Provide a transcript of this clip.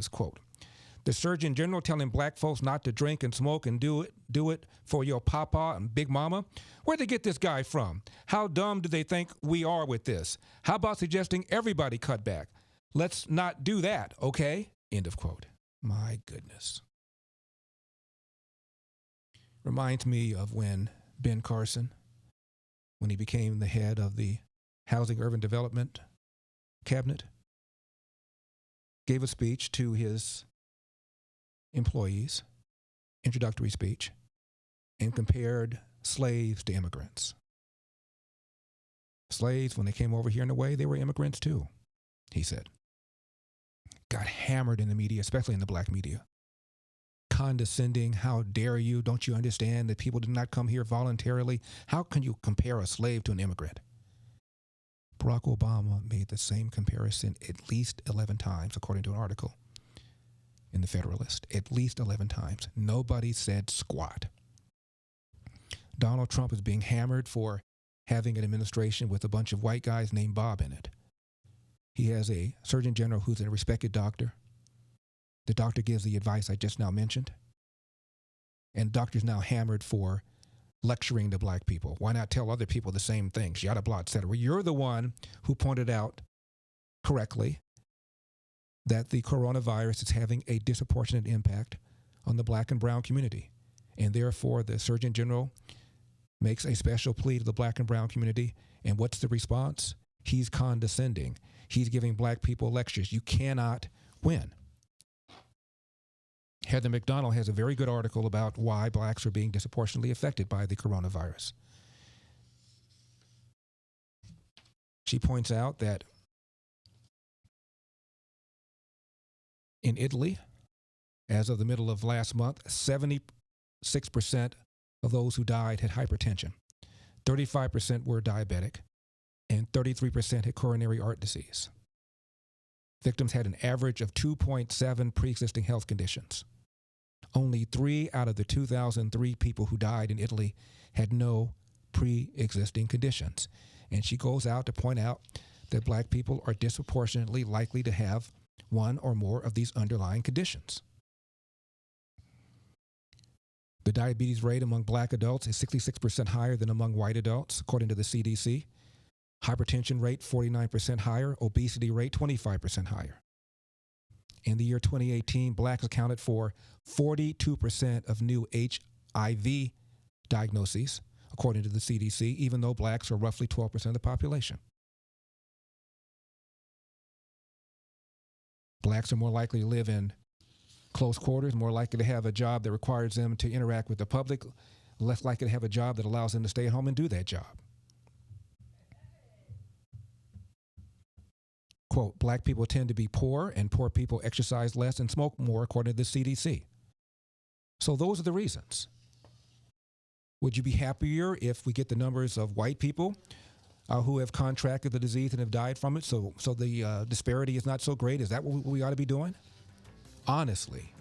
This quote, the Surgeon General telling black folks not to drink and smoke and do it for your papa and big mama? Where'd they get this guy from? How dumb do they think we are with this? How about suggesting everybody cut back? Let's not do that, okay? End of quote. My goodness. Reminds me of when Ben Carson, when he became the head of the Housing Urban Development Cabinet, gave a speech to his employees, introductory speech, and compared slaves to immigrants. Slaves, when they came over here in a way, they were immigrants too, he said. Got hammered in the media, especially in the black media. Condescending, how dare you? Don't you understand that people did not come here voluntarily? How can you compare a slave to an immigrant? Barack Obama made the same comparison at least 11 times, according to an article in the Federalist. At least 11 times. Nobody said squat. Donald Trump is being hammered for having an administration with a bunch of white guys named Bob in it. He has a Surgeon General who's a respected doctor. The doctor gives the advice I just now mentioned. And the doctor's now hammered for lecturing to black people. Why not tell other people the same things? Yada, blah, et cetera. You're the one who pointed out correctly that the coronavirus is having a disproportionate impact on the black and brown community. And therefore, the Surgeon General makes a special plea to the black and brown community. And what's the response? He's condescending. He's giving black people lectures. You cannot win. Heather McDonald has a very good article about why blacks are being disproportionately affected by the coronavirus. She points out that in Italy, as of the middle of last month, 76% of those who died had hypertension, 35% were diabetic, and 33% had coronary heart disease. Victims had an average of 2.7 pre-existing health conditions. Only 3 out of the 2,003 people who died in Italy had no pre-existing conditions. And she goes out to point out that black people are disproportionately likely to have one or more of these underlying conditions. The diabetes rate among black adults is 66% higher than among white adults, according to the CDC. Hypertension rate, 49% higher. Obesity rate, 25% higher. In the year 2018, blacks accounted for 42% of new HIV diagnoses, according to the CDC, even though blacks are roughly 12% of the population. Blacks are more likely to live in close quarters, more likely to have a job that requires them to interact with the public, less likely to have a job that allows them to stay at home and do that job. Quote, black people tend to be poor, and poor people exercise less and smoke more, according to the CDC. So those are the reasons. Would you be happier if we get the numbers of white people who have contracted the disease and have died from it, so the disparity is not so great? Is that what we ought to be doing? Honestly,